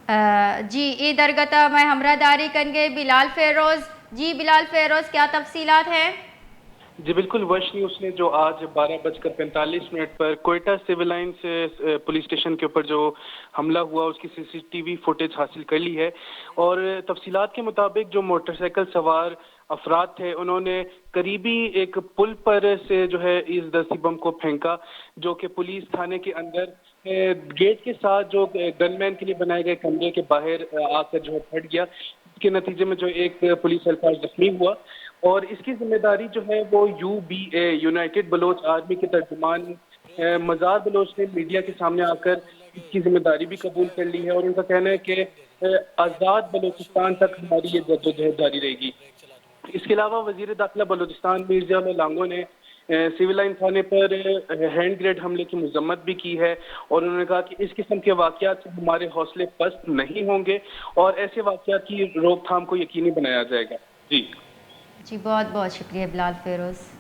جی ای درگتہ میں ہمراہ داری کنگے بلال فیروز. جی بلال فیروز کیا تفصیلات ہیں؟ جی بالکل، وش نیوز نے جو آج 12:45 پر Quetta civil lines police station کے اوپر جو حملہ ہوا اس کی سی سی ٹی وی فوٹیج حاصل کر لی ہے، اور تفصیلات کے مطابق جو موٹر سائیکل سوار افراد تھے انہوں نے قریبی ایک پل پر سے جو ہے اس دستی بم کو پھینکا، جو کہ پولیس تھانے کے اندر گیٹ کے ساتھ جو گن مین کے لیے بنائے گئے کمرے کے باہر آ کر جو ہے پھٹ گیا، اس کے نتیجے میں جو ایک پولیس اہلکار زخمی ہوا، اور اس کی ذمہ داری جو ہے وہ U B A United Baloch Army کے ترجمان مزار بلوچ نے میڈیا کے سامنے آ کر اس کی ذمہ داری بھی قبول کر لی ہے، اور ان کا کہنا ہے کہ آزاد بلوچستان تک ہماری یہ جدوجہد جاری رہے گی۔ اس کے علاوہ وزیر داخلہ بلوچستان مرزا لانگو نے سول لائن تھانے پر ہینڈ گریڈ حملے کی مذمت بھی کی ہے، اور انہوں نے کہا کہ اس قسم کے واقعات سے ہمارے حوصلے پست نہیں ہوں گے اور ایسے واقعات کی روک تھام کو یقینی بنایا جائے گا۔ جی جی بہت بہت شکریہ بلال فیروز.